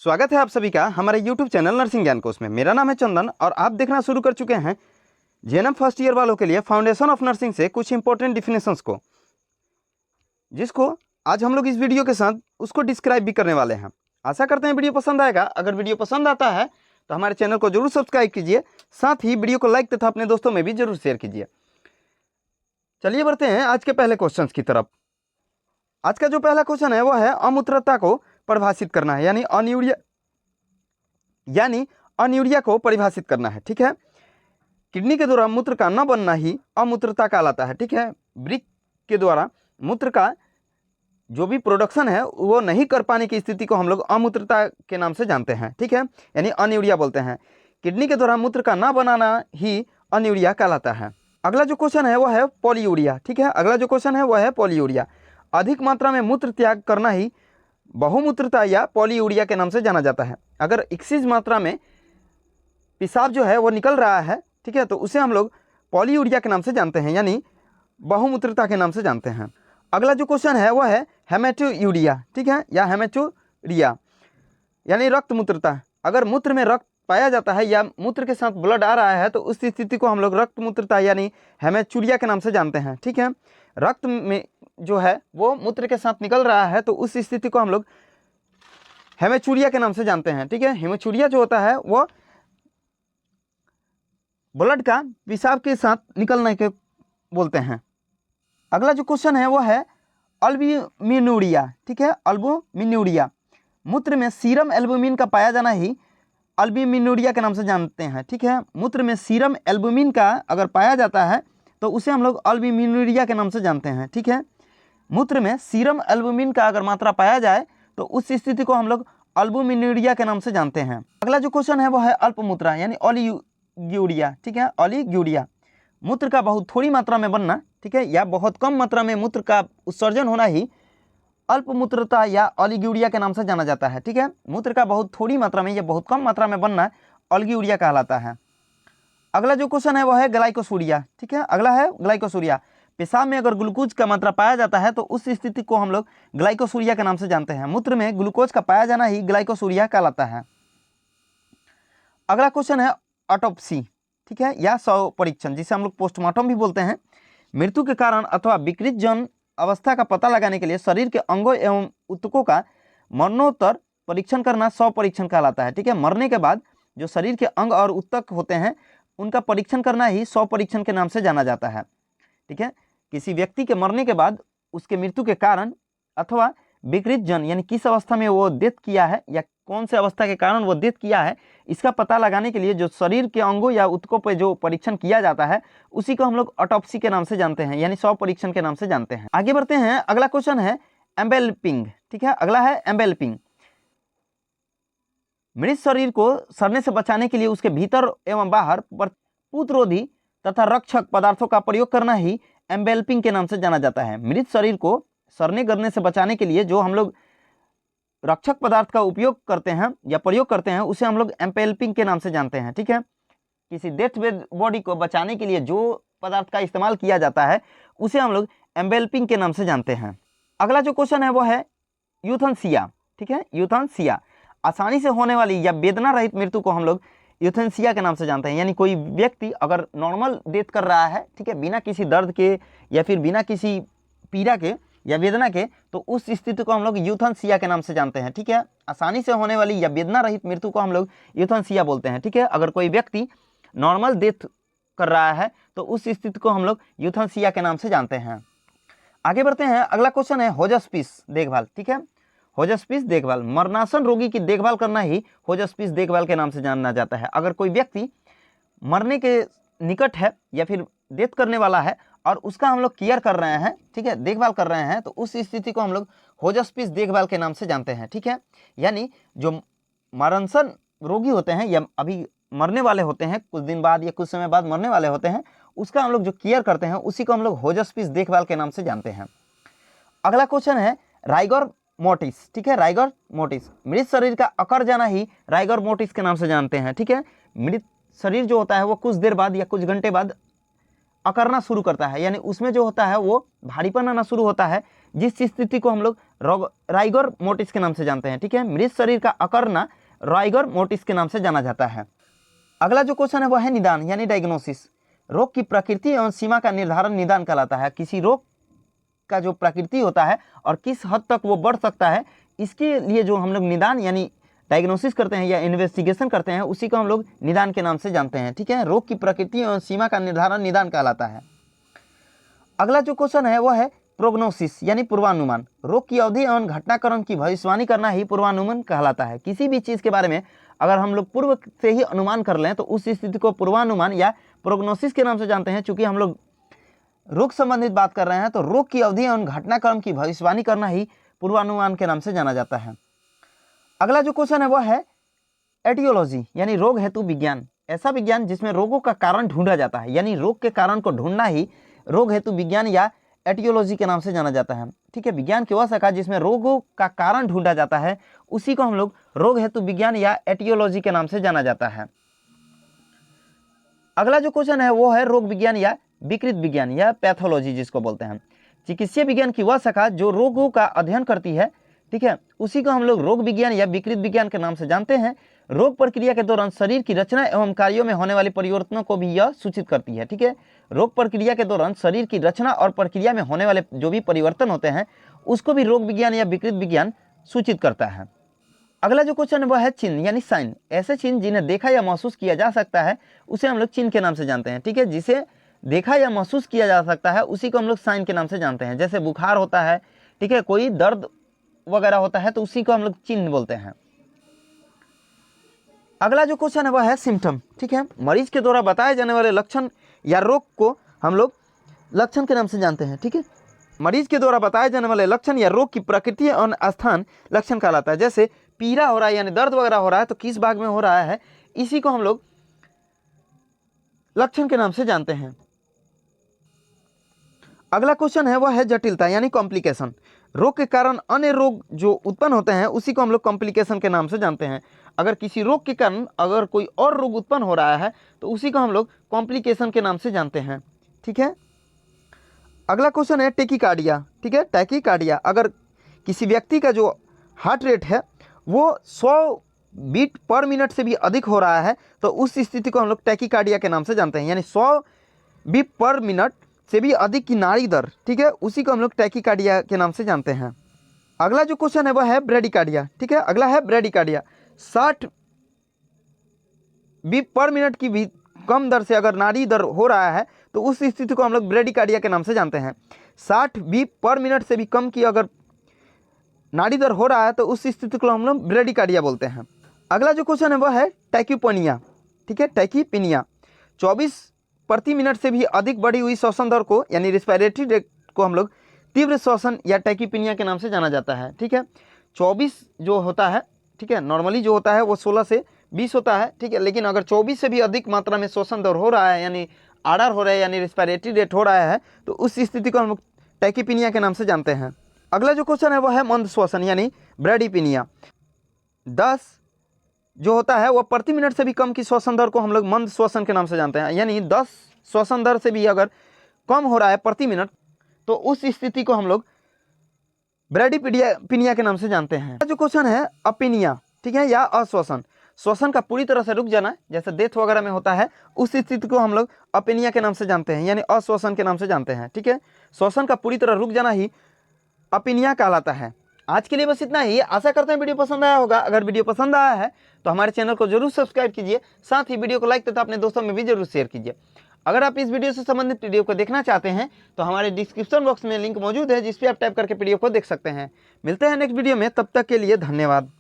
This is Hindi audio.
स्वागत है आप सभी का हमारे YouTube चैनल नर्सिंग ज्ञान कोर्स में। मेरा नाम है चंदन और आप देखना शुरू कर चुके हैं जेएनएम फर्स्ट ईयर वालों के लिए फाउंडेशन ऑफ नर्सिंग से कुछ इंपॉर्टेंट डिफिनेशंस को, जिसको आज हम लोग इस वीडियो के साथ उसको डिस्क्राइब भी करने वाले हैं। आशा करते हैं वीडियो पसंद आएगा। अगर वीडियो पसंद आता है तो हमारे चैनल को जरूर सब्सक्राइब कीजिए, साथ ही वीडियो को लाइक तथा अपने दोस्तों में भी जरूर शेयर कीजिए। चलिए बढ़ते हैं आज के पहले क्वेश्चन की तरफ। आज का जो पहला क्वेश्चन है वो है अमूत्रता को परिभाषित करना है, यानी अनियूरिया को परिभाषित करना है। ठीक है, किडनी के द्वारा मूत्र का न बनना ही अमूत्रता कहलाता है। ठीक है, वृक्क के द्वारा मूत्र का जो भी प्रोडक्शन है वो नहीं कर पाने की स्थिति को हम लोग अमूत्रता के नाम से जानते हैं। ठीक है, यानी अनियूरिया बोलते हैं। किडनी के द्वारा मूत्र का न बनाना ही अनियूरिया कहलाता है। अगला जो क्वेश्चन है वो है पॉलीयूरिया। ठीक है, अगला जो क्वेश्चन है वो है पॉलीयूरिया। अधिक मात्रा में मूत्र त्याग करना ही बहुमूत्रता या पॉलीयूरिया के नाम से जाना जाता है। अगर एक्सीज मात्रा में पेशाब जो है वो निकल रहा है, ठीक है, तो उसे हम लोग पॉलीयूरिया के नाम से जानते हैं, यानी बहुमूत्रता के नाम से जानते हैं। अगला जो क्वेश्चन है वो है हेमेटोयूरिया। ठीक है, या हेमेटोरिया यानी रक्त मूत्रता। अगर मूत्र में रक्त पाया जाता है या मूत्र के साथ ब्लड आ रहा है तो उस स्थिति को हम लोग रक्त मूत्रता यानी हेमेचूरिया के नाम से जानते हैं। ठीक है, रक्त में जो है वो मूत्र के साथ निकल रहा है तो उस स्थिति को हम लोग हेमेचूरिया के नाम से जानते हैं। ठीक है, हेमेचूरिया जो होता है वो ब्लड का पेशाब के साथ निकलने के बोलते हैं। अगला जो क्वेश्चन है वो है अल्बुमिनुरिया। ठीक है, अल्बुमिनुरिया। मूत्र में सीरम एल्बुमिन का पाया जाना ही अल्बुमिनुरिया के नाम से जानते हैं। ठीक है, मूत्र में सीरम एल्बुमिन का अगर पाया जाता है तो उसे हम लोग अल्बुमिनुरिया के नाम से जानते हैं। ठीक है, मूत्र में सीरम एल्बुमिन का अगर मात्रा पाया जाए तो उस स्थिति को हम लोग अल्बुमिनुरिया के नाम से जानते हैं। अगला जो क्वेश्चन है वो है अल्पमूत्रा यानी ओलिगोरिया। ठीक है, ओलिगोरिया। मूत्र का बहुत थोड़ी मात्रा में बनना, ठीक है, या बहुत कम मात्रा में मूत्र का उत्सर्जन होना ही अल्पमूत्रता या ओलिगोरिया के नाम से जाना जाता है। ठीक है, मूत्र का बहुत थोड़ी मात्रा में या बहुत कम मात्रा में बनना ओलिगोरिया कहलाता है। अगला जो क्वेश्चन है वो है ग्लाइकोसूरिया। ठीक है, अगला है ग्लाइकोसूरिया। पेशाब में अगर ग्लूकोज का मात्रा पाया जाता है तो उस स्थिति को हम लोग ग्लाइकोसूरिया के नाम से जानते हैं। मूत्र में ग्लूकोज का पाया जाना ही ग्लाइकोसूरिया कहलाता है। अगला क्वेश्चन है ऑटोप्सी। ठीक है, या शव परीक्षण, जिसे हम लोग पोस्टमार्टम भी बोलते हैं। मृत्यु के कारण अथवा विकृत जन अवस्था का पता लगाने के लिए शरीर के अंगों एवं ऊतकों का मरणोत्तर परीक्षण करना शव परीक्षण कहलाता है। ठीक है, मरने के बाद जो शरीर के अंग और ऊतक होते हैं उनका परीक्षण करना ही शव परीक्षण के नाम से जाना जाता है। ठीक है, किसी व्यक्ति के मरने के बाद उसके मृत्यु के कारण अथवा विकृत जन यानी किस अवस्था में वो डेथ किया है या कौन से अवस्था के कारण वो डेथ किया है, इसका पता लगाने के लिए जो शरीर के अंगों या ऊतकों पर जो परीक्षण किया जाता है उसी को हम लोग ऑटोप्सी के नाम से जानते हैं, यानी शव परीक्षण के नाम से जानते हैं। आगे बढ़ते हैं। अगला क्वेश्चन है एम्बेल्पिंग। ठीक है, अगला है एम्बेल्पिंग। मृत शरीर को सड़ने से बचाने के लिए उसके भीतर एवं बाहर पूतरोधी तथा रक्षक पदार्थों का प्रयोग करना ही एम्बेल्पिंग के नाम से जाना जाता है। मृत शरीर को सड़ने गलने से बचाने के लिए जो हम लोग रक्षक पदार्थ का उपयोग करते हैं या प्रयोग करते हैं उसे हम लोग एम्बेल्पिंग के नाम से जानते हैं। ठीक है, किसी डेथ बॉडी को बचाने के लिए जो पदार्थ का इस्तेमाल किया जाता है उसे हम लोग एम्बेल्पिंग के नाम से जानते हैं। अगला जो क्वेश्चन है वो है यूथेनेसिया। ठीक है, यूथेनेसिया। आसानी से होने वाली या वेदना रहित मृत्यु को हम लोग यूथेनेसिया के नाम से जानते हैं, यानी कोई व्यक्ति अगर नॉर्मल डेथ कर रहा है, ठीक है, बिना किसी दर्द के या फिर बिना किसी पीड़ा के या वेदना के, तो उस स्थिति को हम लोग यूथेनेसिया के नाम से जानते हैं। ठीक है, आसानी से होने वाली या वेदना रहित मृत्यु को हम लोग यूथेनेसिया बोलते हैं। ठीक है, अगर कोई व्यक्ति नॉर्मल डेथ कर रहा है तो उस स्थिति को हम लोग यूथेनेसिया के नाम से जानते हैं। आगे बढ़ते हैं। अगला क्वेश्चन है होस्पिस देखभाल। ठीक है, होस्पिस देखभाल। मरणासन रोगी की देखभाल करना ही होस्पिस देखभाल के नाम से जाना जाता है। अगर कोई व्यक्ति मरने के निकट है या फिर डेथ करने वाला है और उसका हम लोग केयर कर रहे हैं, ठीक है, देखभाल कर रहे हैं, तो उस स्थिति को हम लोग होस्पिस देखभाल के नाम से जानते हैं। ठीक है, यानी जो मरणसन रोगी होते हैं या अभी मरने वाले होते हैं, कुछ दिन बाद या कुछ समय बाद मरने वाले होते हैं, उसका हम लोग जो केयर करते हैं उसी को हम लोग होस्पिस देखभाल के नाम से जानते हैं। अगला क्वेश्चन है राइगर मोर्टिस। ठीक है, राइगर मोर्टिस। मृत शरीर का अकर जाना ही राइगर मोर्टिस के नाम से जानते हैं। ठीक है, मृत शरीर जो होता है वो कुछ देर बाद या कुछ घंटे बाद अकड़ना शुरू करता है, यानी उसमें जो होता है वो भारीपन आना शुरू होता है, जिस स्थिति को हम लोग राइगर मोर्टिस के नाम से जानते हैं। ठीक है, मृत शरीर का अकड़ना राइगर मोर्टिस के नाम से जाना जाता है। अगला जो क्वेश्चन है वो है निदान यानी डायग्नोसिस। रोग की प्रकृति एवं सीमा का निर्धारण निदान कहलाता है। किसी रोग का जो प्रकृति होता है और किस हद तक वो बढ़ सकता है, इसके लिए जो हम लोग निदान यानी डायग्नोसिस करते हैं या इन्वेस्टिगेशन करते हैं, उसी को हम लोग निदान के नाम से जानते हैं। ठीक है, रोग की प्रकृति एवं सीमा का निर्धारण निदान कहलाता है। अगला जो क्वेश्चन है वो है प्रोग्नोसिस यानी पूर्वानुमान। रोग की अवधि एवं घटनाक्रम की भविष्यवाणी करना ही पूर्वानुमान कहलाता है। किसी भी चीज़ के बारे में अगर हम लोग पूर्व से ही अनुमान कर लें तो उस स्थिति को पूर्वानुमान या प्रोग्नोसिस के नाम से जानते हैं। चूँकि हम लोग रोग संबंधित बात कर रहे हैं तो रोग की अवधि एवं घटनाक्रम की भविष्यवाणी करना ही पूर्वानुमान के नाम से जाना जाता है। अगला जो क्वेश्चन है वो है एटियोलॉजी यानी रोग हेतु विज्ञान। ऐसा विज्ञान जिसमें रोगों का कारण ढूंढा जाता है, यानी रोग के कारण को ढूंढना ही रोग हेतु विज्ञान या एटियोलॉजी के नाम से जाना जाता है। ठीक है, विज्ञान की वह शाखा जिसमें रोगों का कारण ढूंढा जाता है, उसी को हम लोग रोग हेतु विज्ञान या एटियोलॉजी के नाम से जाना जाता है। अगला जो क्वेश्चन है वो है रोग विज्ञान या विकृत विज्ञान या पैथोलॉजी जिसको बोलते हैं। चिकित्सीय विज्ञान की वह शाखा जो रोगों का अध्ययन करती है, ठीक है, उसी को हम लोग रोग विज्ञान या विकृत विज्ञान के नाम से जानते हैं। रोग प्रक्रिया के दौरान शरीर की रचना एवं कार्यों में होने वाले परिवर्तनों को भी यह सूचित करती है। ठीक है, रोग प्रक्रिया के दौरान शरीर की रचना और प्रक्रिया में होने वाले जो भी परिवर्तन होते हैं उसको भी रोग विज्ञान या विकृत विज्ञान सूचित करता है। अगला जो क्वेश्चन है वह है चिन्ह यानी साइन। ऐसे चिन्ह जिन्हें देखा या महसूस किया जा सकता है उसे हम लोग चिन्ह के नाम से जानते हैं। ठीक है, जिसे देखा या महसूस किया जा सकता है उसी को हम लोग साइन के नाम से जानते हैं। जैसे बुखार होता है, ठीक है, कोई दर्द वगैरह होता है तो उसी को हम लोग चिन्ह बोलते हैं। अगला जो क्वेश्चन है वह है सिम्टम। ठीक है, मरीज के द्वारा बताए जाने वाले लक्षण या रोग को हम लोग लक्षण के नाम से जानते हैं। ठीक है, मरीज के द्वारा बताए जाने वाले लक्षण या रोग की प्रकृति और स्थान लक्षण कहलाता है। जैसे पीड़ा हो रहा है यानी दर्द वगैरह हो रहा है तो किस भाग में हो रहा है, इसी को हम लोग लक्षण के नाम से जानते हैं। अगला क्वेश्चन है वह है जटिलता यानी कॉम्प्लिकेशन। रोग के कारण अन्य रोग जो उत्पन्न होते हैं उसी को हम लोग कॉम्प्लिकेशन के नाम से जानते हैं। अगर किसी रोग के कारण अगर कोई और रोग उत्पन्न हो रहा है तो उसी को हम लोग कॉम्प्लिकेशन के नाम से जानते हैं। ठीक है, अगला क्वेश्चन है टैकीकार्डिया। ठीक है, टैकीकार्डिया अगर किसी व्यक्ति का जो हार्ट रेट है वो 100 बीट पर मिनट से भी अधिक हो रहा है तो उस स्थिति को हम लोग टैकीकार्डिया के नाम से जानते हैं। यानी 100 बीट पर मिनट से भी अधिक की नाड़ी दर, ठीक है, उसी को हम लोग टैकीकार्डिया के नाम से जानते हैं। अगला जो क्वेश्चन है वह है ब्रेडिकार्डिया। ठीक है, अगला है ब्रेडिकार्डिया। 60 बीट पर मिनट की भी कम दर से अगर नाड़ी दर हो रहा है तो उस स्थिति को हम लोग ब्रेडिकार्डिया के नाम से जानते हैं। 60 बीट पर मिनट से भी कम की अगर नाड़ी दर हो रहा है तो उस स्थिति को हम लोग ब्रेडिकार्डिया बोलते हैं। अगला जो क्वेश्चन है वह है टैक्यूपेनिया। ठीक है, टैक्यूपेनिया 24 प्रति मिनट से भी अधिक बढ़ी हुई श्वसन दर को यानी रिस्पायरेटरी रेट को हम लोग तीव्र श्वसन या टैक्यूपेनिया के नाम से जाना जाता है। ठीक है, 24 जो होता है, ठीक है, नॉर्मली जो होता है वो 16 से 20 होता है। ठीक है, लेकिन अगर 24 से भी अधिक मात्रा में श्वसन दर हो रहा है यानी आरआर हो रहा है यानी रिस्पायरेटरी रेट हो रहा है तो उस स्थिति को हम लोग टैक्यूपेनिया के नाम से जानते हैं। अगला जो क्वेश्चन है वह है मंद श्वसन यानी ब्रेडिपेनिया। 10 जो होता है वह प्रति मिनट से भी कम की श्वसन दर को हम लोग मंद श्वसन के नाम से जानते हैं। यानी 10 श्वसन दर से भी अगर कम हो रहा है प्रति मिनट तो उस स्थिति को हम लोग ब्रेडिपेनिया के नाम से जानते हैं। जो क्वेश्चन है अपेनिया, ठीक है, या अश्वसन। श्वसन का पूरी तरह से रुक जाना जैसे डेथ वगैरह में होता है उस स्थिति को हम लोग अपेनिया के नाम से जानते हैं यानी अश्वसन के नाम से जानते हैं। ठीक है, श्वसन का पूरी तरह रुक जाना ही अपेनिया कहलाता है। आज के लिए बस इतना ही। आशा करते हैं वीडियो पसंद आया होगा। अगर वीडियो पसंद आया है तो हमारे चैनल को जरूर सब्सक्राइब कीजिए, साथ ही वीडियो को लाइक तथा अपने दोस्तों में भी जरूर शेयर कीजिए। अगर आप इस वीडियो से संबंधित वीडियो को देखना चाहते हैं तो हमारे डिस्क्रिप्शन बॉक्स में लिंक मौजूद है जिस पे आप टाइप करके वीडियो को देख सकते हैं। मिलते हैं नेक्स्ट वीडियो में, तब तक के लिए धन्यवाद।